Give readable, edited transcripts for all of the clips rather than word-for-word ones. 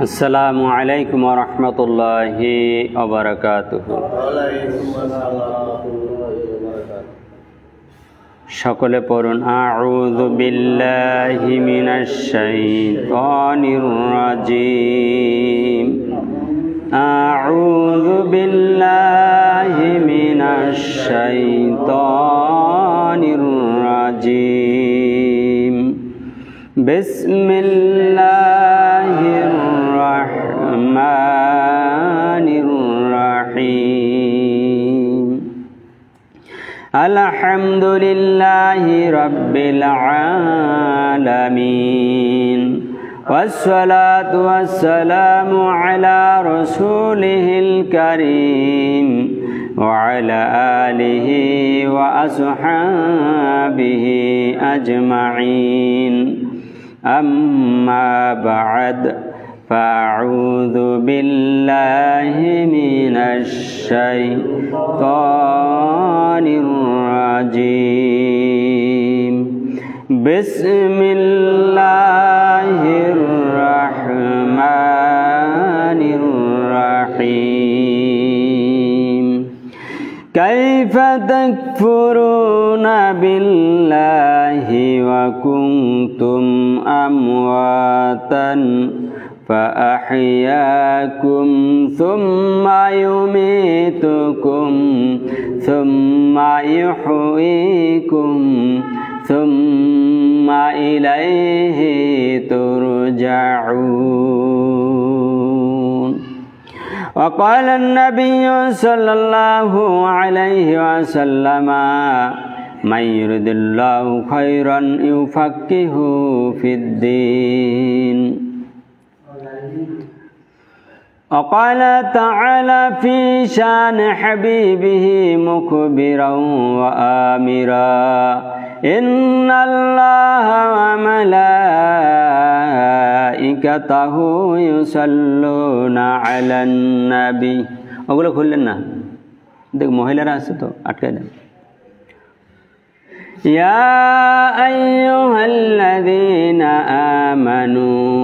আসসালামু আলাইকুম ওয়া রাহমাতুল্লাহি ওয়া বারাকাতুহু। সকলে পড়ুন আউযু বিল্লাহি মিনাশ শাইতানির রাজিম। আউযু বিল্লাহি মিনাশ শাইতানির রাজিম। বিসমিল্লাহির রহমানির রহিম। আলহামদুলিল্লাহি রাব্বিল আলামিন। ওয়াসসালাতু ওয়াসসালামু আলা রাসূলিহিল কারীম ওয়া আলা আলিহি ওয়া আসহাবিহি আজমাইন। আম্মা বা'দ, ফাআউযু বিল্লাহি মিনাশ শাইতানির রাজিম। বিসমিল্লাহির রহমানির রহিম। কাইফা তাকফুরুনা বিল্লাহি ওয়া কুনতুম আমওয়াতান فأحياكم ثم يميتكم ثم يحييكم ثم إليه ترجعون. وقال النبي صلى الله عليه وسلم: من يرد الله خيرا يفقهه في الدين. وقال تعالى في شان حبيبه مخبرا وآمرا: إن الله وملائكته يصلون على النبي. ওগুলো খুললেন না, দেখ মহিলারা আছে তো, আটকে দেন। يا أيها الذين آمنوا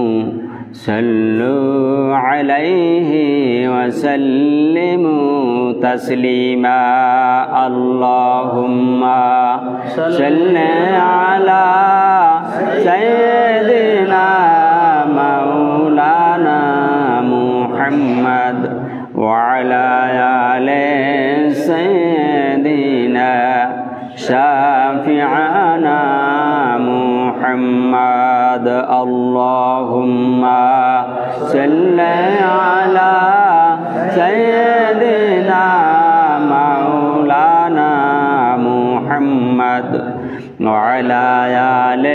صلوا عليه وسلموا تسليما. اللهم صل على سيدنا مولانا محمد وعلى آل سيدنا شافعنا محمد. اللهم صل على سيدنا مولانا محمد وعلى آل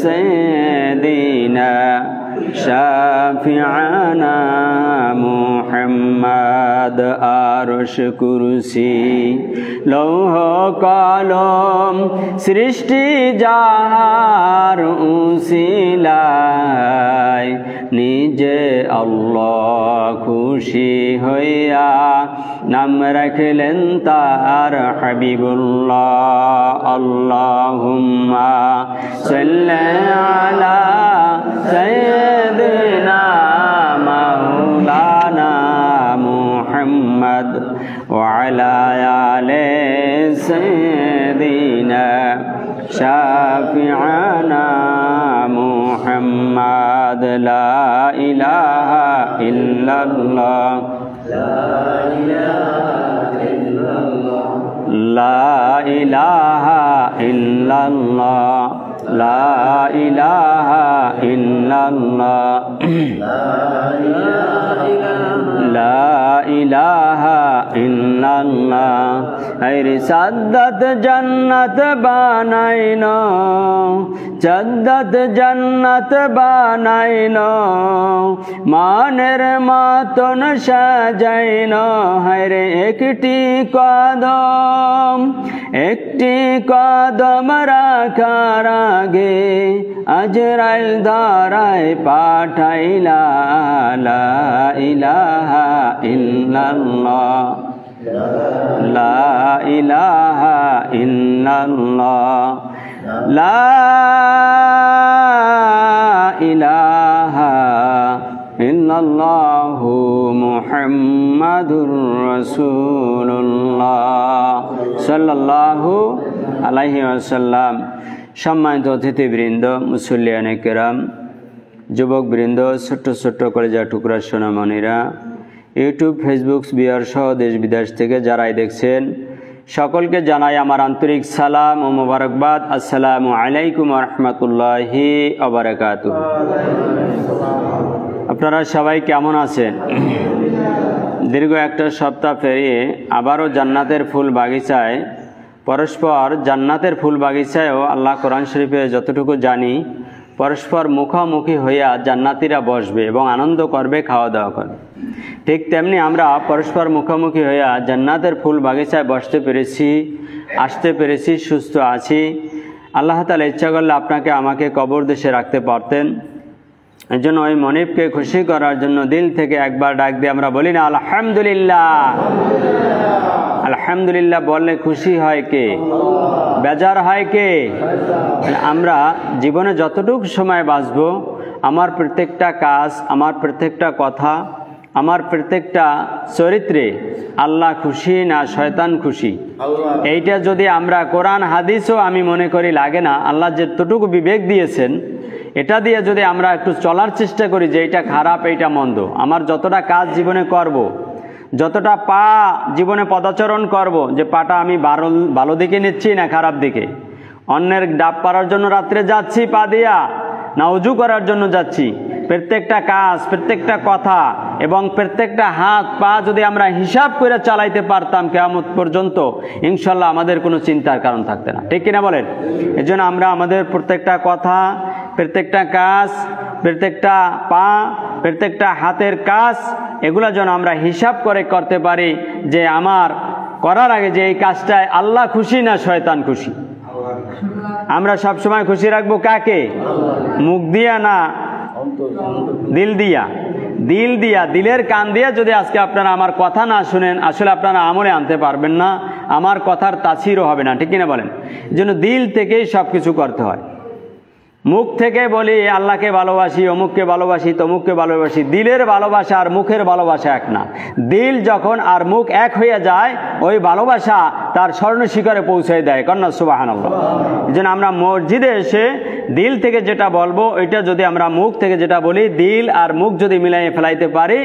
سيدنا شافعنا محمد. আরশ কুরসি লৌহ কলম সৃষ্টি যাহার উসিলায়, নিজে আল্লাহ খুশি হইয়া নাম রাখলেন তার হাবিবুল্লাহ। আল্লাহুম্মা সাল্লি আলা সাইয়্যিদিনা মাওলানা মুহাম্মদ ওয়া আলা আলি সাইয়্যিদিনা শাফি'ানা মুহাম্মদ। লা ইলাহা ইল্লাল্লাহ, লা ইলাহা ইল্লাল্লাহ, লা ইলাহা ইল্লাল্লাহ, লা ইলাহা ইল্লাল্লাহ। আরে সাদ্দাত জান্নাত বানাইনো, জান্নাত জান্নাত বানাইনো, মানের মতন সাজাইনো। হায়রে একটি কদম, একটি কদম রাখার আগে আজরাইল ধরায় পাঠাইলা। লা ইলাহা ইল্লাল্লাহ, লা ইলাহা ইল্লাল্লাহ, লা ইলাহা ইল্লাল্লাহু মুহাম্মাদুর রাসূলুল্লাহ সাল্লাল্লাহু আলাইহি ওয়াসাল্লাম। সম্মানিত অতিথিবৃন্দ, মুসল্লিয়ানে কেরাম, যুবকবৃন্দ, ছোট্ট ছোট্ট কলেজা টুকরা সোনামণিরা, ইউটিউব, ফেসবুক, বিহার সহ দেশ বিদেশ থেকে যারাই দেখছেন, সকলকে জানাই আমার আন্তরিক সালাম ও মোবারকবাদ। আসসালামু আলাইকুম ওয়া রাহমাতুল্লাহি ওয়া বারাকাতুহু। আপনারা সবাই কেমন আছেন? দীর্ঘ একটা সপ্তাহ পেরিয়ে আবারও জান্নাতের ফুল বাগিচায়, পরস্পর জান্নাতের ফুল বাগিচায়ও আল্লাহ কোরআন শরীফে যতটুকু জানি, পরস্পর মুখোমুখি হইয়া জান্নাতীরা বসবে এবং আনন্দ করবে, খাওয়া দাওয়া করবে। ঠিক তেমনি আমরা পরস্পর মুখোমুখি হইয়া জান্নাতের ফুল বাগিচায় বসতে পেরেছি, আসতে পেরেছি, সুস্থ আছি। আল্লাহ তাআলা ইচ্ছা করলে আপনাকে আমাকে কবর দেশে রাখতে পারতেন। এর জন্য ওই মনিবকে খুশি করার জন্য দিল থেকে একবার ডাক দিয়ে আমরা বলি না আলহামদুলিল্লাহ। আলহামদুলিল্লাহ বললে খুশি হয় কে? বেজার হয় কে? আমরা জীবনে যতটুকু সময় বাঁচব, আমার প্রত্যেকটা কাজ, আমার প্রত্যেকটা কথা, আমার প্রত্যেকটা চরিত্রে আল্লাহ খুশি না শয়তান খুশি, এইটা যদি আমরা কোরআন হাদিসও আমি মনে করি লাগে না, আল্লাহ যতটুকু বিবেক দিয়েছেন এটা দিয়ে যদি আমরা একটু চলার চেষ্টা করি যে এইটা খারাপ, এইটা মন্দ, আমার যতটা কাজ জীবনে করব, যতটা পা জীবনে পদাচরণ করব, যে পাটা আমি ভালো দিকে নিচ্ছি না খারাপ দিকে, অন্যের ডাব পাড়ার জন্য রাত্রে যাচ্ছি পা দিয়া না উজু করার জন্য যাচ্ছি, প্রত্যেকটা কাজ, প্রত্যেকটা কথা এবং প্রত্যেকটা হাত পা যদি আমরা হিসাব করে চালাইতে পারতাম কিয়ামত পর্যন্ত, ইনশাল্লাহ আমাদের কোনো চিন্তার কারণ থাকতে না। ঠিক কিনা বলেন? এজন্য আমরা আমাদের প্রত্যেকটা কথা, প্রত্যেকটা কাজ, প্রত্যেকটা পা, প্রত্যেকটা হাতের কাজ, এগুলো যেন আমরা হিসাব করে করতে পারি যে আমার করার আগে যে এই কাজটায় আল্লাহ খুশি না শয়তান খুশি। আমরা সবসময় খুশি রাখবো কাকে? মুখ দিয়া না দিল দিয়া? দিল দিয়া, দিলের কান দিয়া যদি আজকে আপনারা আমার কথা না শুনেন, আসলে আপনারা আমলে আনতে পারবেন না, আমার কথার তাসিরও হবে না। ঠিক কিনা বলেন? এই জন্য দিল থেকেই সব কিছু করতে হয়। মুখ থেকে বলি আল্লাহকে ভালোবাসি, অমুককে ভালোবাসি, তমুককে ভালোবাসি, দিলের ভালোবাসা আর মুখের ভালোবাসা এক না। দিল যখন আর মুখ এক হয়ে যায়, ওই ভালোবাসা তার স্বর্ণ শিখরে পৌঁছে দেয়। কন্যা সুবহানাল্লাহ। এই জন্য আমরা মসজিদে এসে দিল থেকে যেটা বলবো, ওইটা যদি আমরা মুখ থেকে যেটা বলি, দিল আর মুখ যদি মিলাইয়ে ফেলাইতে পারি,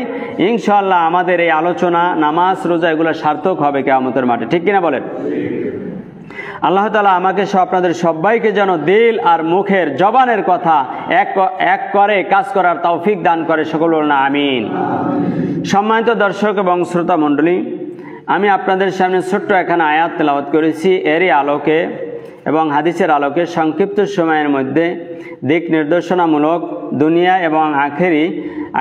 ইনশাআল্লাহ আমাদের এই আলোচনা, নামাজ, রোজা এগুলো সার্থক হবে কিয়ামতের মাঠে। ঠিক কিনা বলেন? আল্লাহ তাআলা আমাকে আপনাদের সবাইকে যেন দিল আর মুখের জবানের কথা এক করে কাজ করার তৌফিক দান করে, সকল বলুন আমিন। সম্মানিত দর্শক এবং শ্রোতা মণ্ডলী, আমি আপনাদের সামনে ছোট্ট এখানে আয়াত তেলাওয়াত করেছি। এরই আলোকে এবং হাদিসের আলোকে সংক্ষিপ্ত সময়ের মধ্যে দিক নির্দেশনামূলক দুনিয়া এবং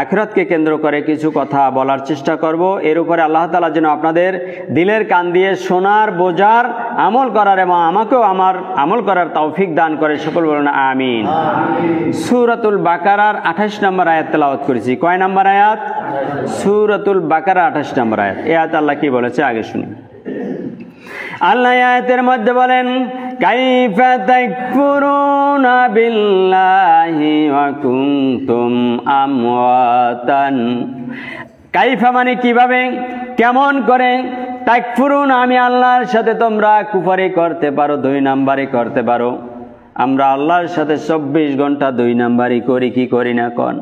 আখিরাতকে কেন্দ্র করে কিছু কথা বলার চেষ্টা করব। এর উপরে আল্লাহ তাআলা যেন আপনাদের দিলের কান দিয়ে শোনার, বোঝার, আমল করার এবং আমাকেও আমার আমল করার তৌফিক দান করে, সকল বলুন আমিন। সূরাতুল বাকারার 28 নম্বর আয়াত তেলাওয়াত করেছি। কয় নম্বর আয়াত? সূরাতুল বাকারা 28 নম্বর আয়াত। এই আয়াত আল্লাহ কি বলেছে আগে শুনি। আল্লাহ আয়াতের মধ্যে বলেন, কাইফা তাকফুরুনা বিল্লাহি ওয়া কুনতুম আমওয়াতান। কাইফা মানে কিভাবে, কেমন করে, তাকফুরুন আমি আল্লাহর সাথে তোমরা কুফরি করতে পারো, 2 নাম্বারই করতে পারো। আমরা আল্লাহর সাথে 24 ঘন্টা 2 নাম্বারই করি কি করি না? কোন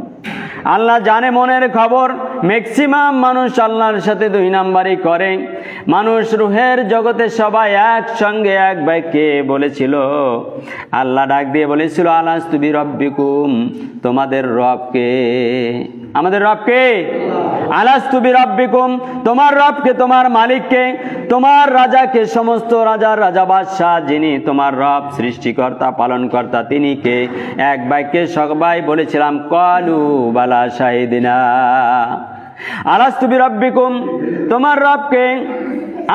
আল্লাহ জানে মনের খবর। ম্যাক্সিমাম মানুষ আল্লাহর সাথে 2 নাম্বারই করে। মানুষ রুহের জগতে সবাই একসঙ্গে এক বাক্যে বলেছিল, আল্লাহ ডাক দিয়ে বলেছিল, আলাস্তু বিরাব্বিকুম, তোমাদের রবকে? আমাদের রবকে? আলাস্তু বিরাব্বিকুম, তোমার রবকে, তোমার মালিককে, তোমার রাজাকে, সমস্ত রাজার রাজা বাদশাহ যিনি তোমার রব, সৃষ্টিকর্তা, পালনকর্তা, তিনি কে? এক বাক্যে সবাই বলেছিলাম, ক্বালু বালা শাহিদিনা। আলাস্তু বিরাব্বিকুম, তোমার রবকে?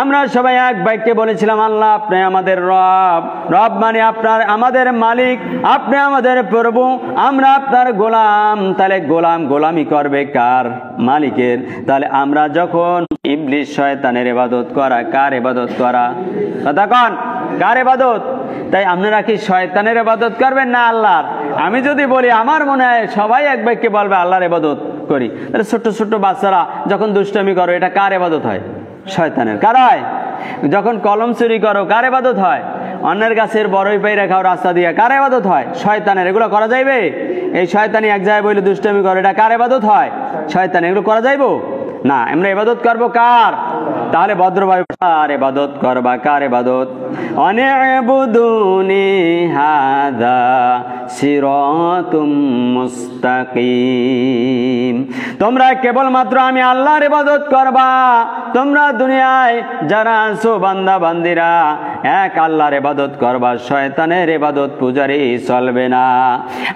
আমরা সবাই এক বাক্যে বলেছিলাম, আল্লাহ আপনি আমাদের রব। রব মানে আপনার, আমাদের মালিক, আপনি আমাদের প্রভু, আমরা আপনার গোলাম। তাহলে গোলামি করবে কার? মালিকের। তাহলে আমরা যখন ইবলিস শয়তানের ইবাদত করা, কার ইবাদত করা? কথা কন, কার ইবাদত? তাই আপনারা কি শয়তানের ইবাদত করবেন না আল্লাহর? আমি যদি বলি, আমার মনে হয় সবাই এক বাক্যে বলবে আল্লাহর ইবাদত। করি। তাহলে ছোট্ট ছোট্ট বাচ্চারা যখন দুষ্টামি করো, এটা কার ইবাদত হয়? শয়তানের। কার হয়? যখন কলম চুরি করো, কার ইবাদত হয়? অন্যের গাছের বড়ই পাইরা খাও রাস্তা দিয়ে, কার ইবাদত হয়? শয়তানের। এগুলো করা যাইবে? এই শয়তানি এক জায়গায় বইলে দুষ্টামি করো, এটা কার ইবাদত হয়? শয়তানের। এগুলো করা যাইবো না। আমরা ইবাদত করবো কার? তাহলে ভদ্রভাবে কার ইবাদত করবা? কার ইবাদত? অনি'বুদুনি হাযা সিরাতুম মুস্তাকিম। তোমরা কেবলমাত্র আমি আল্লাহর ইবাদত করবা। তোমরা দুনিয়ায় যারা আছো বান্দা বান্দিরা, এক আল্লাহর ইবাদত করবা, শয়তানের ইবাদত পূজারি চলবে না।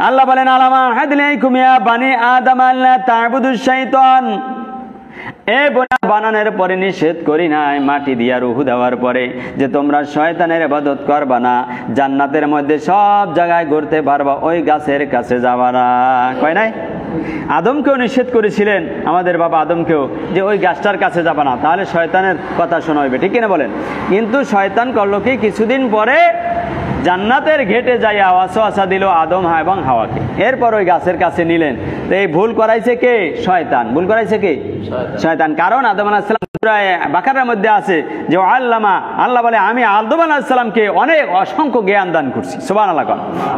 আল্লাহ বলেন, আলামা হাদিলাইকুম ইয়া বানি আদম আল্লা তা'বুদুশ শাইতান। এই বানানোর পরে নিষেধ করি নাই, মাটি দিয়া রুহু দেওয়ার পরে, যে তোমরা শয়তানের ইবাদত করবা না। জান্নাতের মধ্যে সব জায়গায় ঘুরতে পারবা, ওই গাছের কাছে যাবা না। কয় নাই? আদমকেও নিষেধ করেছিলেন, আমাদের বাবা আদমকেও, যে ওই গাছটার কাছে যাবা না, তাহলে শয়তানের কথা শোনা হইবে। ঠিক কিনা বলেন? কিন্তু শয়তান করলো কি, কিছুদিন পরে জান্নাতের ঘেটে যাইয়া ওয়াসওয়াসা দিল আদম এবং হাওয়াকে। এরপর ওই গাছের কাছে নিলেন। তো এই ভুল করাইছে কে? শয়তান। ভুল করাইছে কে? শয়তান। কারণ আদম আলাইহিস সালাম সূরা বাকারার মধ্যে আছে যে আল্লামা, আল্লাহ বলে আমি আদম আলাইহিস সালামকে অনেক অসংখ্য জ্ঞান দান করছি। সুবহানাল্লাহ।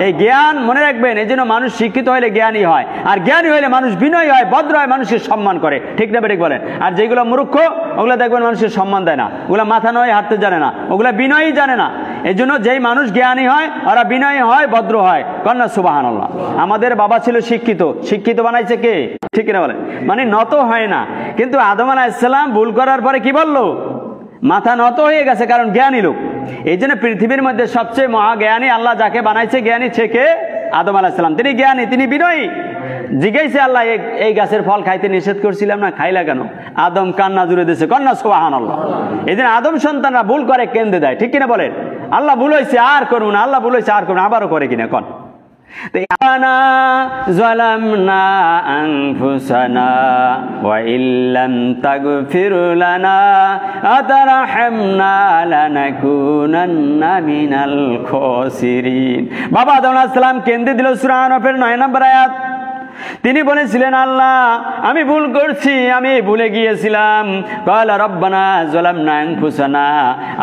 এই জ্ঞান মনে রাখবেন, এই জন্য মানুষ শিক্ষিত হইলে জ্ঞানী হয়, আর জ্ঞানী হইলে মানুষ বিনয়ী হয়, ভদ্র হয়, মানুষের সম্মান করে। ঠিক না বেঠিক বলেন? আর যেগুলো মূর্খ, ওগুলো দেখবেন মানুষের সম্মান দেয় না, ওগুলা মাথা নয় হাঁটতে জানে না, ওগুলা বিনয়ী জানে না। এই জন্য যেই মানুষ জ্ঞানী হয়, ওরা বিনয়ী হয়, ভদ্র হয়। কন্যা সুবহানাল্লাহ। আমাদের বাবা ছিল শিক্ষিত, শিক্ষিত বানাইছে কে? ঠিক না বলেন? মানে নত হয় না। কিন্তু আদম আলাইহিস সালাম ভুল করার পরে কি বললো? মাথা নত হয়ে গেছে, কারণ জ্ঞানী লোক। এই জন্য পৃথিবীর মধ্যে সবচেয়ে মহাজ্ঞানী আল্লাহ যাকে বানাইছে, জ্ঞানী সে কে? আদম আলাইহিস সালাম। তিনি জ্ঞানী, তিনি বিনয়ী। জিজ্ঞাসা আল্লাহ, এই গাছের ফল খাইতে নিষেধ করছিলাম না, খাইলা কেন? আদম কান্না জুড়ে দিয়েছে। কন্যা সুবহানাল্লাহ। এই জন্য আদম সন্তানরা ভুল করে কেঁদে দেয়। ঠিক কিনা বলেন? আল্লাহ ভুল হয়েছে আর করবো না, আল্লাহ ভুল হয়েছে আর করবো না, আবারও করে কিনা কন? যালামনা আনফুসানা ওয়া ইল্লাম তাগফির লানা আতারহামনা লানাকুনান্না মিনাল খাসিরিন। বাবা আদম আলাইহিস সালাম কেঁদে দিল। সূরা আনফের 9 নম্বর আয়াত। তিনি বলেছিলেন, আল্লাহ আমি ভুল করছি, আমি ভুলে গিয়েছিলাম। ক্বালা রাব্বানা যালামনা আনফুসানা,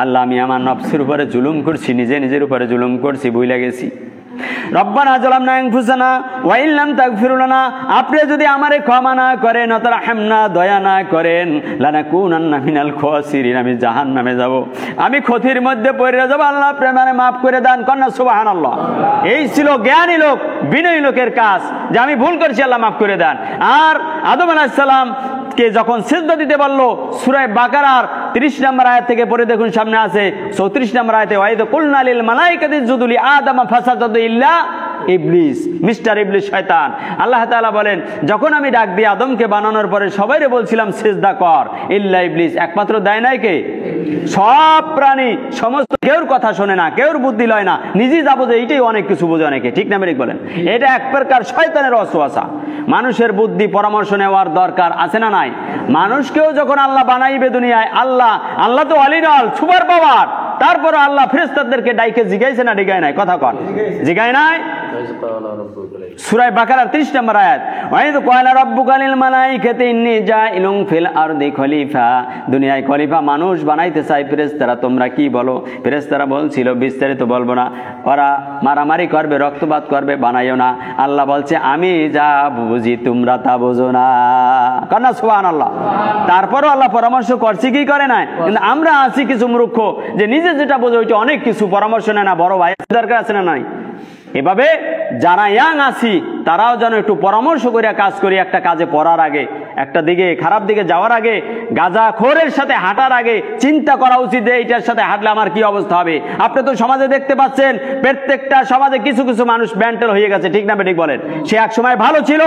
আল্লাহ আমি আমার নফসের উপরে জুলুম করছি, নিজের উপরে জুলুম করছি, ভুলে গেছি। রব্বানা যালামনা আনফুসানা ওয়া ইল্লাম তাগফির লানা, আপনি যদি আমারে ক্ষমা না করেন, তারহামনা দয়া না করেন, লানাকুনান্না মিনাল খাসিরিন, আমি জাহান্নামে যাব, আমি ক্ষতির মধ্যে পড়ে যাব। আল্লাহ আপনি আমারে maaf করে দেন। কন্যা সুবহানাল্লাহ। এই ছিল জ্ঞানী লোক, বিনয়ী লোকের কাজ, যে আমি ভুল করেছি, আল্লাহ maaf করে দেন। আর আদম আলাইহিস সালাম কে যখন সিজদা দিতে বলল, সূরা বাকারার 30 নম্বর আয়াত থেকে পড়ে দেখুন, সামনে আছে 34 নম্বর আয়াতে, ওয়াইদ কুলনা লিল মালাইকাতি ইসজুদু লি আদম ফাসাজাদু ইল্লা ইবলিস, মিস্টার ইবলিস শয়তান। আল্লাহ তাআলা বলেন, যখন আমি ডাক দিয়ে আদমকে বানানোর পরে সবাইরে বলছিলাম সিজদা কর, ইল্লা ইবলিস, একমাত্র দেয় নাই কে? সব প্রাণী, সমস্ত, কেউর কথা শোনে না, কেউর বুদ্ধি লয় না, নিজেই যাবো যে এইটাই অনেক কিছু বোঝে অনেকে। ঠিক না বেঠিক বলেন? এটা এক প্রকার শয়তানের ওয়াসওয়াসা। মানুষের বুদ্ধি পরামর্শ নেওয়ার দরকার আছে না নাই? মানুষকেও যখন আল্লাহ বানাইবে দুনিয়ায়, আল্লাহ তো অলিরাল, সুপার পাওয়ার, তারপর আল্লাহ ফেরেশতাদেরকে ডাইকে জিগাইছে না ডিগায় নাই? কথা কন, জিগায় নাই? সূরা বাকারার 30 নম্বর আয়াত, ওয়াইদ ক্বালা রাব্বুকা লিল মালাইকাতি ইন্নী জাইলুন ফিল আরদি খলিফা, দুনিয়ায় খলিফা মানুষ বানাইতে চাই ফেরেশতারা, তোমরা কি বলো? ফেরেশতারা বলছিল, বিস্তারিত বলবো না, ওরা মারামারি করবে, রক্তপাত করবে, বানাইও না। আল্লাহ বলছে, আমি যা বুঝি তোমরা তা বুঝো না। কন্যা সুবহানাল্লাহ। তারপরও আল্লাহ পরামর্শ করছে কি করে না? কিন্তু আমরা আছি কিছু মূর্খ, যে নিজে যেটা বোঝে ওইটা অনেক কিছু, পরামর্শ নেয় না। বড় ভাই দরকার আছে না নাই? এভাবে যারা ইয়াং আছি তারাও যেন একটু পরামর্শ করে কাজ করি। একটা কাজে পড়ার আগে, একটা দিকে খারাপ দিকে যাওয়ার আগে, গাঁজাখোরের সাথে হাঁটার আগে চিন্তা করা উচিত যে এইটার সাথে হাঁটলে আমার কি অবস্থা হবে। আপনি তো সমাজে দেখতে পাচ্ছেন, প্রত্যেকটা সমাজে কিছু কিছু মানুষ মেন্টাল হয়ে গেছে। ঠিক না বেঠিক বলেন? সে এক সময় ভালো ছিল,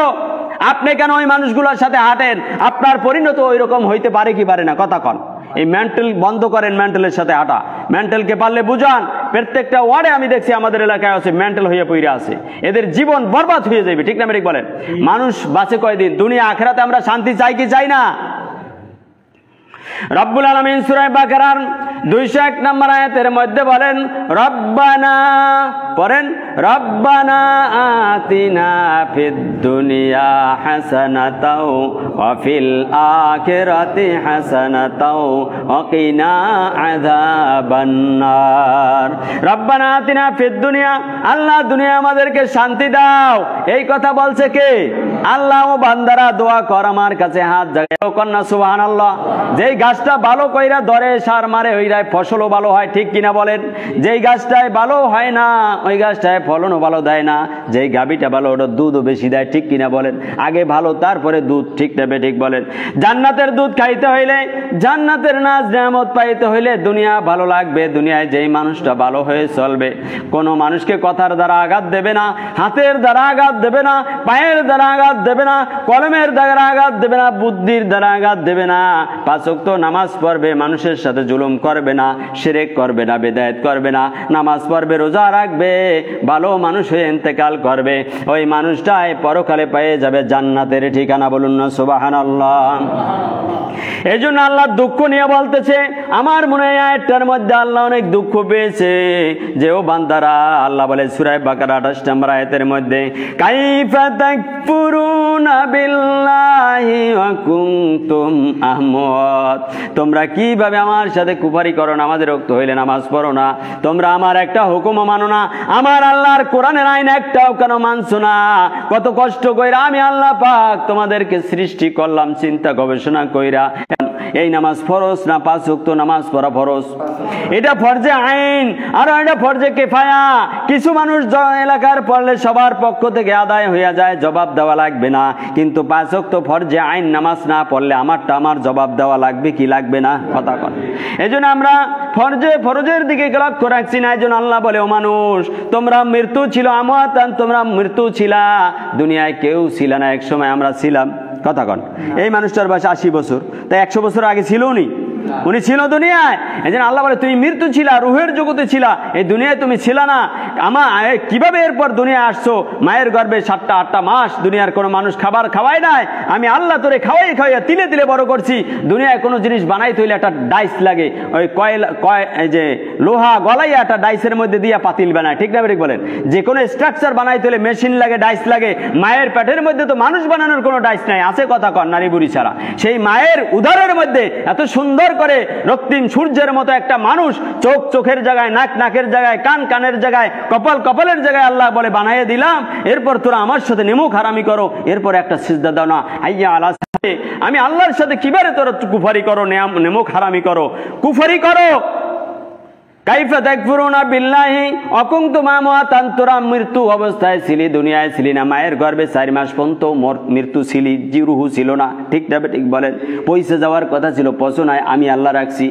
আপনি কেন ওই মানুষগুলোর সাথে হাঁটেন? আপনার পরিণত ওই রকম হইতে পারে কি পারে না? কথা কন। এই মেন্টাল বন্ধ করেন, মেন্টালের সাথে হাঁটা। মেন্টালকে পারলে বুঝান। প্রত্যেকটা ওয়ার্ডে আমি দেখছি আমাদের এলাকায় আছে মেন্টাল হয়ে পড়ে আছে, এদের জীবন বরবাদ হয়ে যাবে। ঠিক না বেঠিক বলেন? মানুষ বাঁচে কয়দিন? দুনিয়া আখিরাতে আমরা শান্তি চাই কি চাই না? রব্বুল আলামিন সূরা বাকারার 201 নম্বর আয়াতের মধ্যে বলেন রব্বানা, পড়েন রব্বানা আতিনা ফিদ দুনিয়া হাসানাতাও ওয়া ফিল আখিরাতি হাসানাতাও ওয়া কিনা আযাবান নার। রব্বানা আতিনা ফিদ দুনিয়া, আল্লাহ দুনিয়া আমাদেরকে শান্তি দাও। এই কথা বলছে কে? আল্লাহ। ও বান্দারা দোয়া কর আমার কাছে হাত জাগাও, কন্যা সুবহানাল্লাহ। যেই গাছটা ভালো কইরা ধরে সার মারে ওইটাই ফসলও ভালো হয়, ঠিক কিনা বলেন? যেই গাছটায় ভালো হয় না ওই গাছটায় ফলনও ভালো দেয় না। যেই গাভীটা ভালো ওটা দুধও বেশি দেয়, ঠিক কিনা বলেন? আগে ভালো তারপরে দুধ, ঠিক না ঠিক বলেন? জান্নাতের দুধ খাইতে হইলে, জান্নাতের নাজ নিয়ামত পাইতে হইলে দুনিয়া ভালো লাগবে। দুনিয়ায় যেই মানুষটা ভালো হয়ে চলবে, কোনো মানুষকে কথার দ্বারা আঘাত দেবে না, হাতের দ্বারা আঘাত দেবে না, পায়ের দ্বারা আঘাত দেবে না, কলমের দ্বারা আঘাত দেবে না, বুদ্ধির দ্বারা আঘাত দেবে না, 5 ওয়াক্ত নামাজ পড়বে, মানুষের সাথে জুলুম করবে না, শিরক করবে না, বেদায়েত করবে না, নামাজ পড়বে, রোজা রাখবে, ভালো মানুষ হয়ে ইন্তেকাল করবে, ওই মানুষটাই পরকালে পেয়ে যাবে জান্নাতের ঠিকানা। বলুন না সুবহানাল্লাহ। এই জন্য আল্লাহ দুঃখ নিয়ে বলতেছে, আমার মনে হয় আয়াতটার মধ্যে আল্লাহ অনেক দুঃখ পেয়েছে যে ও বান্দারা, আল্লাহ বলে সূরা বাকারা 28 নম্বর আয়াতের মধ্যে, কাইফা তাকফুরুনা বিল্লাহি ওয়া কুনতুম আমওয়াত, তোমরা কিভাবে আমার সাথে কুফরি করো, নামাজের ওয়াক্ত হইলে নামাজ পড়ো না, তোমরা আমার একটা হুকুমও মানো না, আমার আল্লাহর কোরআনের আইন একটাও কেন মানছো না? কত কষ্ট কইরা আমি আল্লাহ পাক তোমাদেরকে সৃষ্টি করলাম, চিন্তা গবেষণা কইরা এই নামাজ ফরজ না 5 ওয়াক্ত নামাজ পড়া ফরজ, এটা ফরজে আইন আর এটা ফরজে কিফায়া। কিছু মানুষ এলাকার পড়লে সবার পক্ষ থেকে আদায় হয়ে যায়, জবাব দেওয়া লাগবে না, কিন্তু 5 ওয়াক্ত ফরজে আইন নামাজ না পড়লে আমারটা আমার জবাব দেওয়া লাগবে কি লাগবে না? কথা কন। এই জন্য আমরা ফরজের দিকে লক্ষ্য রাখছি না। এই জন্য আল্লাহ বলে, ও মানুষ তোমরা মৃত্যু ছিল, আমওয়াতান, তোমরা মৃত্যু ছিলা, দুনিয়ায় কেউ ছিল না, এক সময় আমরা ছিলাম। কথা কন। এই মানুষটার বয়স 80 বছর, তাই 100 বছর আগে ছিল উনি ছিল দুনিয়ায়। এই জন্য আল্লাহ বলে, তুমি মৃত্যু ছিলা, রুহের জগতে ছিলা, এই দুনিয়ায় তুমি ছিলা না। কিভাবে এরপর দুনিয়ায় আসছো? মায়ের গর্ভে 7-8টা মাস দুনিয়ার কোনো মানুষ খাবার খাওয়ায় নাই, আমি আল্লাহ তোরে খাওয়াইয়া তিলে তিলে বড় করছি। দুনিয়ায় কোনো জিনিস বানাইতে হইলে একটা ডাইস লাগে, ওই এই যে লোহা গলাইয়া একটা ডাইসের মধ্যে দিয়া পাতিল বানায়, ঠিক না ঠিক বলেন? যে কোনো স্ট্রাকচার বানাইতে হলে মেশিন লাগে, ডাইস লাগে। মায়ের পেটের মধ্যে তো মানুষ বানানোর কোনো ডাইস নাই, আছে? কথা কন, নারী বুড়ি ছাড়া। সেই মায়ের উদরের মধ্যে এত সুন্দর করে রক্তিম সূর্যের মতো একটা মানুষ, চোখের জায়গায়, নাক নাকের জায়গায়, কানের জায়গায়, কপালের জায়গায় আল্লাহ বলে বানাইয়ে দিলাম। এরপর তোরা আমার সাথে নেমুখ হারামি করো, এরপর একটা সিজদা দাও না, হাইয়া আলা, আমি আল্লাহর সাথে কিভাবে তোরা কুফরি করো, নেমুখ হারামি করো, কুফরি করো। কাইফা তাকফুরুনা বিল্লাহি ওয়া কুনতুম আমওয়াতান, তোরা মৃত্যু অবস্থায় ছিলি, দুনিয়ায় ছিলি না, মায়ের গর্ভে 4 মাস পর্যন্ত মৃত্যু ছিলি, রুহু ছিল না, ঠিক না ঠিক বলেন? পয়সা যাওয়ার কথা ছিল, পচো নাই, আমি আল্লাহ রাখছি।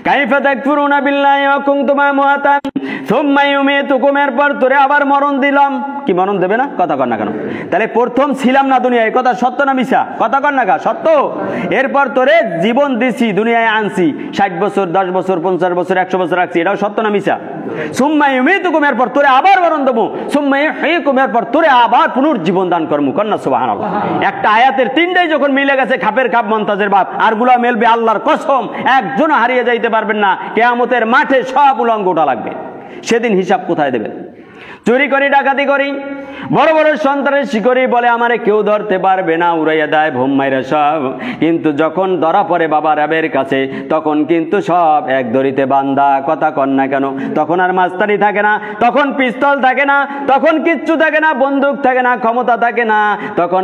কাইফা তাকফুরুনা বিল্লাহি ওয়া কুনতুম আমওয়াতান সুম্মা ইউমীতুকুম, এরপর তোরে আবার মরণ দিলাম। কি মরণ দেবে না? কথা কর না কেন? তাহলে প্রথম ছিলাম না দুনিয়ায়, কথা সত্য না মিছা? কথা কর না, সত্য। এরপর তোরে জীবন দিছি, দুনিয়ায় আনছি, 60 বছর, 10 বছর, 50 বছর, 100 বছর রাখছি, এটাও সত্য না মিছা? সুম্মা ইউমীতুকুম, এরপর তোরে আবার মরণ দেবো, সুম্মা ইউহয়িকুম, এরপর তোরে আবার পুনর্জীবন দান করবো। কন্যা সুবহানাল্লাহ। একটা আয়াতের 3টাই যখন মিলে গেছে, খাপের খাপ মন্তাজের বাপ, আর গুলা মেলবে আল্লাহর কসম, একজন হারিয়ে যাইতে পারবেন না। কিয়ামতের মাঠে সব উলঙ্গ ওঠা লাগবে, সেদিন হিসাব কোথায় দেবেন? চুরি করি, ডাকাতি করি, বড় বড় সন্ত্রাসী করি, বলে আমারে কেউ ধরতে পারবে না, উড়াইয়া দেয় ভোম মাইরা সব। কিন্তু যখন ধরা পড়ে বাবা রাবের কাছে, তখন কিন্তু সব এক দড়িতে বান্ধা। কথা কন না কেন? তখন আর মাস্তানি থাকে না, তখন পিস্তল থাকে না, তখন কিচ্ছু থাকে না, বন্দুক থাকে না, ক্ষমতা থাকে না। তখন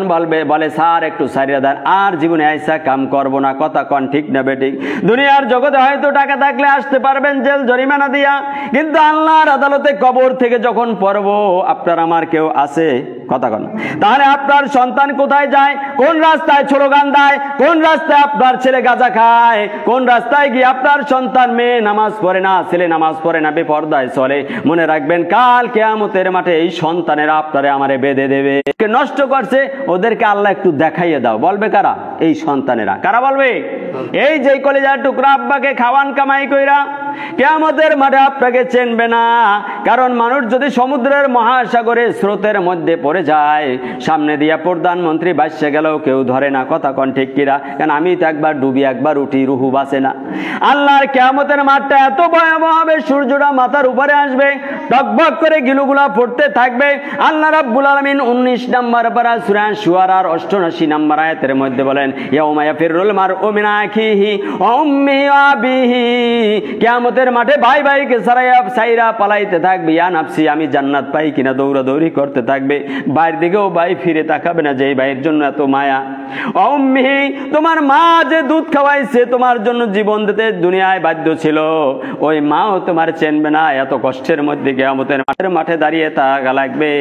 বলে স্যার একটু সারিয়া দেন, আর জীবনে আইসা কাম করবো না। কথা কন ঠিক না বেঠিক? দুনিয়ার জগতে হয়তো টাকা থাকলে আসতে পারবেন জেল জরিমানা দিয়া, কিন্তু আল্লাহর আদালতে কবর থেকে যখন পড়বো, আপনার আমার কেউ আছে? কথা কন। তাহলে আপনার সন্তান কোথায় যায়? কোন রাস্তায় স্লোগান দেয়? কোন রাস্তায় আপনার ছেলে গাঁজা খায়? কোন রাস্তায় গিয়ে আপনার সন্তান, মেয়ে নামাজ পড়ে না, ছেলে নামাজ পড়ে না, বেপরদায় চলে? মনে রাখবেন, কাল কিয়ামতের মাঠে এই সন্তানেরা আপনারে আমারে বেঁধে দেবে। নষ্ট করছে, ওদেরকে আল্লাহ একটু দেখাইয়ে দাও। বলবে কারা? এই সন্তানেরা। কারা বলবে? এই যে কলিজার টুকরা আব্বাকে খাওয়ান কামাই কইরা, কিয়ামতের মাঠে আপনাকে চিনবে না। কারণ মানুষ যদি সমুদ্রের মহাসাগরে স্রোতের মধ্যে পড়ে পড়ে যায়, সামনে দিয়া প্রধানমন্ত্রী বাসছে গেলেও কেউ ধরে না। কথা কন ঠিক কিরা? কারণ আমি তো একবার ডুবি একবার উঠি, রুহু বাঁচে না। আল্লাহর কিয়ামতের মাঠটা এত ভয়াবহ হবে, সূর্যটা মাথার উপরে আসবে, টকবক করে গিলুগুলা পড়তে থাকবে। আল্লাহ রাব্বুল আলামিন 19 নম্বর পারা সূরা শুআরার 88 নম্বর আয়াতের মধ্যে বলেন, ইয়াউমা ইয়াফিরুল মারউ মিন আখিহি ওয়া উম্মিহি ওয়া আবিহি, কিয়ামতের মাঠে ভাই ভাইকে সাইরা পালাইতে থাকবে। ইয়া নাফসি, আমি জান্নাত পাই কিনা দৌড়াদৌড়ি করতে থাকবে। বাইরের দিকেও ভাই ফিরে তাকাবে না যে এই ভাইয়ের জন্য এত মায়া। ওয়া উম্মিহি, তোমার মা যে দুধ খাওয়াইছে, তোমার জন্য জীবন দিতে দুনিয়ায় বাধ্য ছিল, ওই মাও তোমার চেনবে না। এত কষ্টের মধ্যে কিয়ামতের মাঠে দাঁড়িয়ে থাকা লাগবে।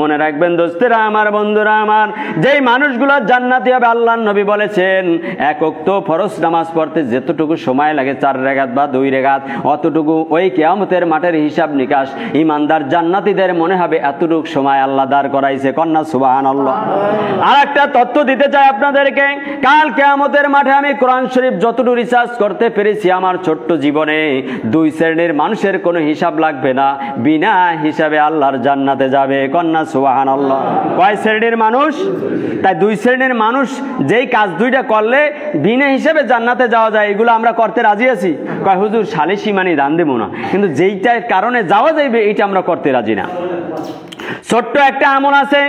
মনে রাখবেন দোস্তেরা আমার, বন্ধুরা আমার, যেই মানুষগুলো জান্নাতি হবে, আল্লাহর নবী বলেছেন এক ওয়াক্ত ফরজ নামাজ পড়তে যতটুকু সময় লাগে 4 রাকাত বা 2 রাকাত, অতটুকু ওই কিয়ামতের মাঠের হিসাব নিকাশ ইমানদার জান্নাতীদের মনে হবে এতটুকু সময় আল্লাহ দাঁড় করাইছে। কন্যা সুবহানাল্লাহ। আর একটা তথ্য দিতে চাই আপনাদেরকে, কাল কিয়ামতের মাঠে আমি কোরআন শরীফ যতটুকু রিসার্চ করতে পেরেছি আমার ছোট্ট জীবনে, 2 শ্রেণীর মানুষের কোনো হিসাব লাগবে না, বিনা হিসাবে আল্লাহর জান্নাতে যাবে। কন্যা সুবহানাল্লাহ। কয় শ্রেণীর মানুষ? তাই 2 শ্রেণীর মানুষ যেই কাজ 2টা করলে বিনা হিসাবে জান্নাতে যাওয়া যায়, এগুলো আমরা করতে রাজি আছি। কয় হুজুর সালিসি মানি দান দেব না, কিন্তু যেইটার কারণে যাওয়া যাবে এইটা আমরা করতে রাজি না। ছোট্ট একটা আমল আছে,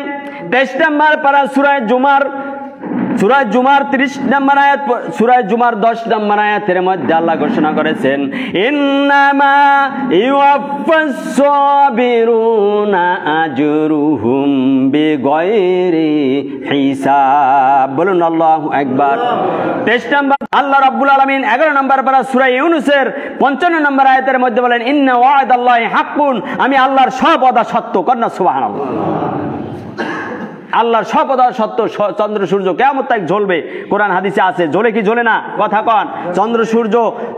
23 নম্বর পারা সূরা জুমার 30 নম্বর আয়াত, সূরা জুমার 10 নম্বর আয়াতের মধ্যে আল্লাহ ঘোষণা করেছেন, ইন্নামা ইউওয়াফাস সাবিরুনা আজরুহুম বিগাইরি হিসাব। বলুন আল্লাহু আকবার। 23 নম্বর আল্লাহ রাব্বুল আলামিন 11 নম্বর পারা সূরা ইউনূসের 55 নম্বর আয়াতের মধ্যে বলেন, ইন্না ওয়া'দাল্লাহি হাক্কুন, আমি আল্লাহর সব ওয়াদা সত্য। কন্যা সুবহানাল্লাহ। আল্লাহর সব কথা সত্য। চন্দ্র সূর্য কিয়ামত তাক জ্বলবে, কোরআন হাদিসে আছে। জ্বলে কি জ্বলে না? কথা কন। চন্দ্র সূর্য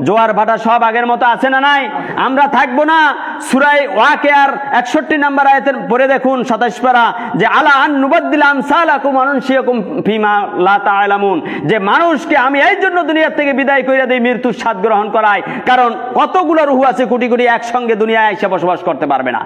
জোয়ার ভাটা সব আগের মতো আছে না নাই? আমরা থাকবো না। সূরা ওয়াকিয়ার 61 নম্বর আয়াতের পড়ে দেখুন 27 পারা, যে আলা আন নুবাদদিল আমসালাকুম আনশিয়াকুম ফিমা লা তাআলামুন, যে মানুষকে আমি এই জন্য দুনিয়া থেকে বিদায় কইরা দেই, মৃত্যুর স্বাদ গ্রহণ করাই। কারণ কতগুলো রূহ আছে, কোটি কোটি, একসঙ্গে দুনিয়ায় এসে বসবাস করতে পারবে না।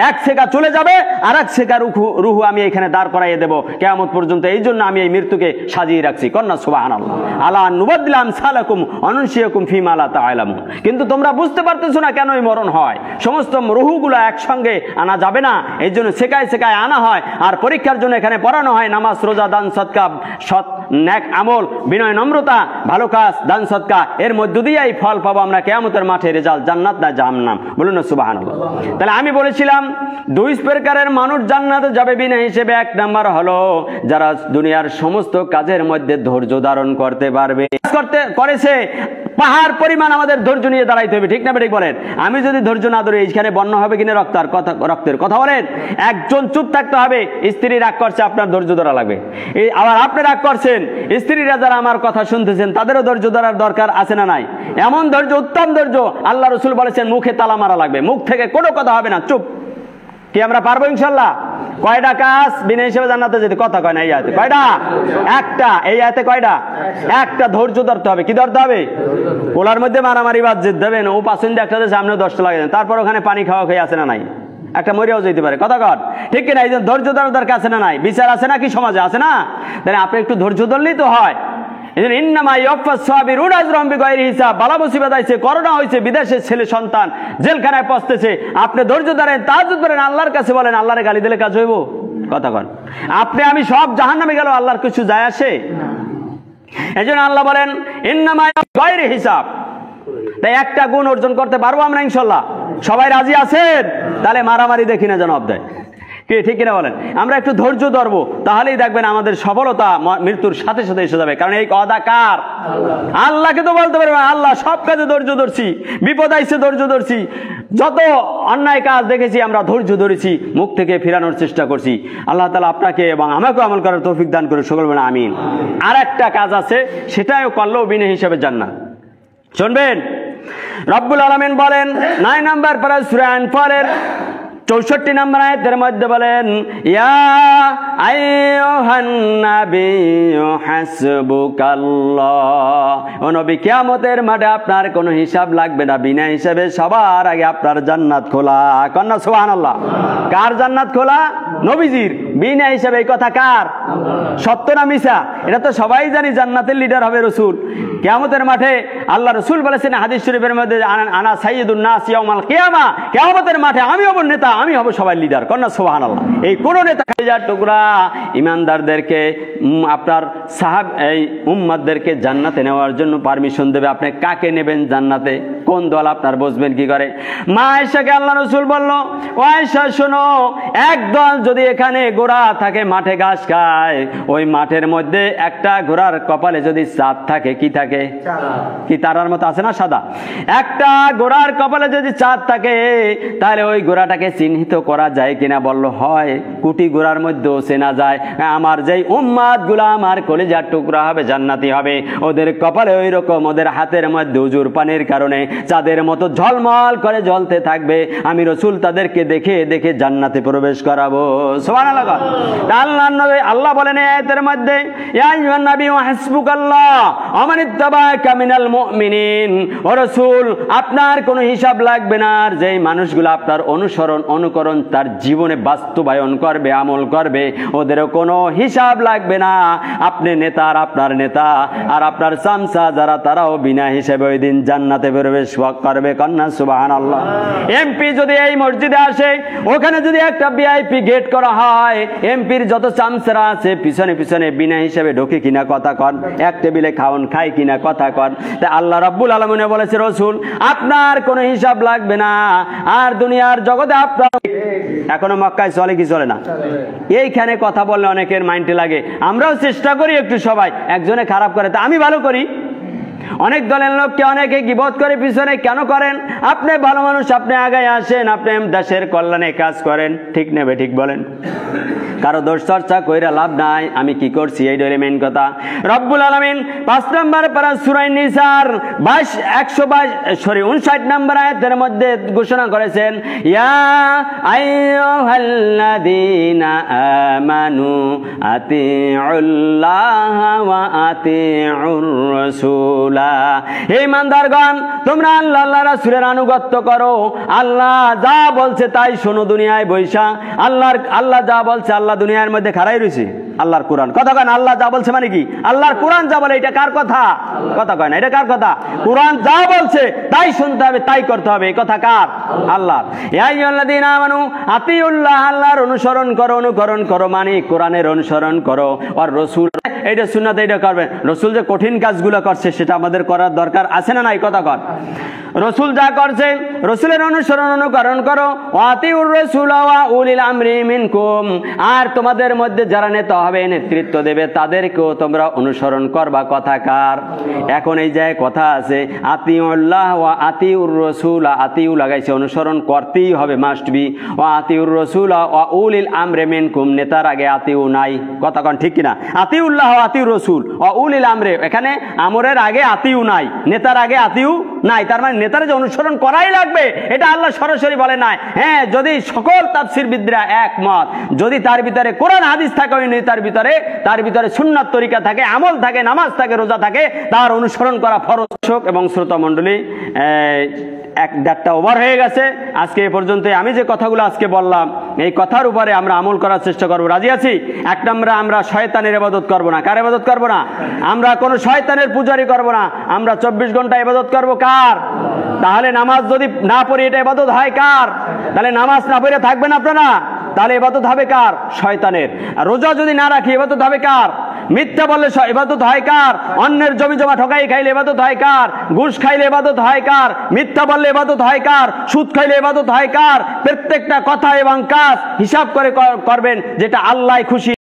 এক সেকা চলে যাবে, আর এক সেকা রূহ আমি এখানে দাঁড় করাইয়ে দেব কিয়ামত পর্যন্ত। এই জন্য আমি এই মৃত্যুকে সাজিয়ে রাখছি। কন্যা সুবহানাল্লাহ। আলা নুবাদদিল আমসালাকুম আনশিয়াকুম ফিমা লা তাআলামুন। কিন্তু তোমরা বুঝতে পারতেছো না কেন এই মরণ হয়। সমস্ত রূহগুলো একসঙ্গে আনা যাবে না, এই জন্য সেকায় সেকায় আনা হয়। আর পরীক্ষার জন্য এখানে পড়ানো হয় নামাজ, রোজা, দান, সদকা, সৎ নেক আমল, বিনয়, নম্রতা, ভালো কাজ, দান, সদকা, এর মধ্য দিয়েই ফল পাবো আমরা কিয়ামতের মাঠে। রেজাল্ট জান্নাত না জাহান্নাম। বলুন না সুবহানাল্লাহ। তাহলে আমি বলেছিলাম 2 প্রকারের মানুষ জান্নাতে যাবে বিনা হিসেবে। 1 নাম্বার হলো যারা দুনিয়ার সমস্ত কাজের মধ্যে ধৈর্য ধারণ করতে পারবে। করেছে পাহাড় পরিমাণ আমাদের ধৈর্য নিয়ে দাঁড়াইতে হবে। ঠিক না ঠিক বলেন? আমি যদি ধৈর্য না ধরি, এইখানে বন্যা হবে কিনা রক্তের কথা বলেন। একজন চুপ থাকতে হবে। স্ত্রী রাগ করছে, আপনার ধৈর্য ধরা লাগবে। আবার আপনি রাগ করছেন, স্ত্রীরা যারা আমার কথা শুনতেছেন তাদেরও ধৈর্য ধরার দরকার আছে না নাই? এমন ধৈর্য, উত্তম ধৈর্য। আল্লাহ রাসূল বলেছেন মুখে তালা মারা লাগবে, মুখ থেকে কোনো কথা হবে না, চুপ। কি আমরা পারবো ইনশাল্লাহ? কয়টা কাজ বিনা হিসেবে জান্নাতে যেতে? কথা কয় না এই আয়াতে। কয়টা? একটা। এই আয়াতে কয়টা? একটা। ধৈর্য ধরতে হবে। কি ধরতে হবে? ওলার মধ্যে মারামারি বাদ যেতে দেবেন, ও পাশেন্দ্র একটা সামনে 10টা লাগে, তারপর ওখানে পানি খাওয়া খেয়ে আছে না নাই? একটা মরিয়াও যেতে পারে। কথা কর ঠিক কিনা? এই যে ধৈর্য ধরার দরকার আছে না নাই? বিচার আছে না কি সমাজে? আছে না? তাহলে আপনি একটু ধৈর্য ধরলেই তো হয়। বালা মুসিবত আইছে, করোনা হয়েছে, বিদেশের ছেলে সন্তান জেলখানায় পচতেছে, আপনি ধৈর্য ধরেন, তাহাজ্জুদ করেন, আল্লাহর কাছে বলেন, আল্লাহরে গালি দিলে কাজ হইব? কথা কন। আপনি আমি সব জাহান্নামে গেল, আল্লাহর কিছু যায় আসে? এই জন্য আল্লাহ বলেন ইন্নামা গায়রি হিসাব। তাই একটা গুণ অর্জন করতে পারবো আমরা ইনশাল্লাহ। সবাই রাজি আছেন? তাহলে মারামারি দেখি না যেন অবদায়। কি ঠিক কিনা বলেন? আমরা একটু ধৈর্য ধরবো, তাহলেই দেখবেন আমাদের সফলতা মৃত্যুর সাথে সাথে এসে যাবে। কারণ এই কথা কার? আল্লাহকে তো বলতে পারবে আল্লাহ সব কাজে ধৈর্য ধরছি, বিপদ আইছে ধৈর্য ধরছি, যত অন্যায় কাজ দেখেছি আমরা ধৈর্য ধরেছি, মুখ থেকে ফিরানোর চেষ্টা করছি। আল্লাহ তাআলা আপনাকে এবং আমাকে আমল করার তৌফিক দান করে সকল বলেন আমিন। আর একটা কাজ আছে, সেটাও করলেও বিনা হিসাবে জান্নাত। শুনবেন, রব্বুল আলামিন বলেন 9 নম্বর পারা সূরা আনফালের 64 নম্বর আয়াতের মধ্যে বলেন, ইয়া আইয়ুহান নাবিয়্যু হাসবুকাল্লাহ, ও নবী কিয়ামতের মাঠে আপনার কোনো হিসাব লাগবে না, বিনা হিসাবে সবার আগে আপনার জান্নাত খোলা। কন্যা সুবহানাল্লাহ। কার জান্নাত খোলা? নবীজির। বিনা হিসাবে। এই কথা কার? সত্য না মিছা? এটা তো সবাই জানি জান্নাতের লিডার হবে রাসূল। কিয়ামতের মাঠে আল্লাহ রাসূল বলেছেন হাদিস শরীফের মধ্যে, আনা সাইয়্যিদুন নাস ইয়াউমাল কিয়ামা, কিয়ামতের মাঠে আমি হব নেতা, আমি হব সবাই লিডার। কন্যা সুবহানাল্লাহ। এই কোন নেতা কলিজার টুকরা ইমানদারদেরকে আপনার এই উম্মতদেরকে জান্নাতে নেওয়ার জন্য পারমিশন দেবে। আপনি কাকে নেবেন জান্নাতে? কোন দল আপনার বসবেন কি করে? মা আয়েশাকে আল্লাহ রাসূল বলল, ও আয়েশা শোনো, একদল যদি এখানে ঘোড়া থাকে মাঠে ঘাস খায়, ওই মাঠের মধ্যে একটা ঘোড়ার কপালে যদি চাঁদ থাকে, কি থাকে? কি তারার মতো আছে না সাদা? একটা ঘোড়ার কপালে যদি চাঁদ থাকে, তাহলে ওই ঘোড়াটাকে চিহ্নিত করা যায় কিনা? বলল হয়। কোটি ঘোড়ার মধ্যেও চেনা যায়। আমার যেই উম্মাত গুলা আমার কলিজার টুকরা হবে, জান্নাতি হবে, ওদের কপালে ওই রকম, ওদের হাতের মধ্যে উজুর পানির কারণে চাঁদের মতো ঝলমল করে জ্বলতে থাকবে। আমি রাসূল তাদেরকে দেখে দেখে জান্নাতে প্রবেশ করাবো। সুবহানাল্লাহ। আল্লাহ নবী আল্লাহ বলেন আয়াতের মধ্যে, ইয়া আইয়ুহান নাবিয়্যু হাসবুকাল্লাহ ওয়া মান ইত্তাবাআকা মিনাল মুমিনিন, ও রাসূল আপনার কোনো হিসাব লাগবে না। আর যেই মানুষগুলো আপনার অনুকরণ তার জীবনে বাস্তবায়ন করবে, আমল করবে, ওদেরও কোনো হিসাব লাগবে না। আপনি নেতা আর আপনার নেতা আর আপনার চামচা যারা, তারাও বিনা হিসেবে ওই দিন জান্নাতে প্রবেশ করবে। কন্যা সুবহানাল্লাহ। এমপি যদি এই মসজিদে আসে, ওখানে যদি একটা ভিআইপি গেট করা হয়, এমপির যত চামচারা আছে পিছনে পিছনে বিনা হিসেবে ঢোকে কিনা কথা কন, এক টেবিলে খাওন খায় কিনা কথা কন। তাই আল্লাহ রাব্বুল আলামিন বলেছে, রাসূল আপনার কোনো হিসাব লাগবে না। আর দুনিয়ার জগতে আপনার এখনো মক্কায় চলে কি চলে না? এইখানে কথা বললে অনেকের মাইন্ডে লাগে। আমরাও চেষ্টা করি একটু, সবাই একজনে খারাপ করে তা আমি ভালো করি। অনেক দলের লোককে অনেকে গীবত করে পিছনে কেন করেন? আপনি ভালো মানুষ, আপনি আগায় আসেন, আপনি দেশের কল্যাণে কাজ করেন, ঠিক নেবে ঠিক বলেন। কারো দোষ চর্চা কইরা লাভ নাই। আমি কি করছি এই ডরে মেইন কথা। রব্বুল আলামিন 5 নম্বর পারা সূরা নিসার 59 নম্বর আয়াতের মধ্যে ঘোষণা করেছেন, ইয়া আইয়ুহাল্লাযীনা আমানু আতিউল্লাহা ওয়া আতিউর রাসূলা, হে ইমানদারগণ তোমরা আল্লাহ আল্লাহ রাসূলের আনুগত্য করো। আল্লাহ যা বলছে তাই শোনো। দুনিয়ায় বৈশা আল্লাহ যা বলছে, আল্লাহ দুনিয়ার মধ্যে খাড়াই রয়েছে। আল্লাহর কোরআন কথা কয় না। আল্লাহ যা বলছে মানে কি? আল্লাহর কোরআন যা বলে, এটা কার কথা? কথা কয় না, এটা কার কথা? কোরআন যা বলছে তাই শুনতে হবে, তাই করতে হবে। এই কথা কার? আল্লাহ। ইয়া আইয়ুহাল্লাযীনা আমানু আতিউল্লাহ, আল্লাহর অনুসরণ করো, অনুকরণ করো মানে কোরআনের অনুসরণ করো। আর রাসূল এইটা সুন্নাত এইটা করবেন। রাসূল যে কঠিন কাজগুলো করছে সেটা আমাদের করার দরকার আছে না নাই? কথা কর। রাসূল যা করছে রাসূলের অনুসরণ অনুকরণ করো। আতিউর রাসূলা ওয়া উলিল আমরি মিনকুম, আর তোমাদের মধ্যে যারা নেতা হবে, নেতৃত্ব দেবে, তাদেরকেও তোমরা অনুসরণ করবা। কথা কার? এখন এই জায়গায় কথা আছে, আতিউল্লাহ ওয়া আতিউর রাসূলা, আতিউ লাগাইছে, অনুসরণ করতেই হবে, মাস্ট বি। ওয়া আতিউর রাসূলা ওয়া উলিল আমরি মিনকুম, নেতার আগে আতিউ নাই। কথা কোন ঠিক কিনা? আতিউল্লাহ ওয়া আতিউর রাসূল ওয়া উলিল আমরি, এখানে আমরের আগে আতিউ নাই, নেতার আগে আতিউ নাই। তার মানে নেতার যে অনুসরণ করাই লাগবে, এটা আল্লাহ সরাসরি বলে নাই। হ্যাঁ, যদি সকল তাফসীরবিদরা একমত, যদি তার ভিতরে কোরআন হাদিস থাকে, ওই নেতার ভিতরে তার ভিতরে সুন্নাত তরিকা থাকে, আমল থাকে, নামাজ থাকে, রোজা থাকে, তার অনুসরণ করা ফরজ। এবং শ্রোতা মণ্ডলী, 1-1.5টা ওভার হয়ে গেছে। আজকে এ পর্যন্ত আমি যে কথাগুলো আজকে বললাম, এই কথার উপরে আমরা আমল করার চেষ্টা করবো। রাজি আছি? 1 নম্বরে আমরা শয়তানের ইবাদত করব না। কার ইবাদত করব না? আমরা কোনো শয়তানের পূজারি করব না। আমরা 24 ঘন্টা ইবাদত করব কার? তাহলে নামাজ যদি না পড়ি, এটা ইবাদত হয় কার? তাহলে নামাজ না পড়ে থাকবেন আপনারা, তাহলে ইবাদত হবে কার? শয়তানের। আর রোজা যদি না রাখি, ইবাদত হবে কার? মিথ্যা বললে ইবাদত হয় কার? অন্যের জমি জমা ঠকাই খাইলে ইবাদত হয় কার? ঘুষ খাইলে ইবাদত হয় কার? মিথ্যা বললে ইবাদত হয় কার? সুদ খাইলে ইবাদত হয় কার? প্রত্যেকটা কথা এবং কাজ হিসাব করে করবেন, যেটা আল্লাহ খুশি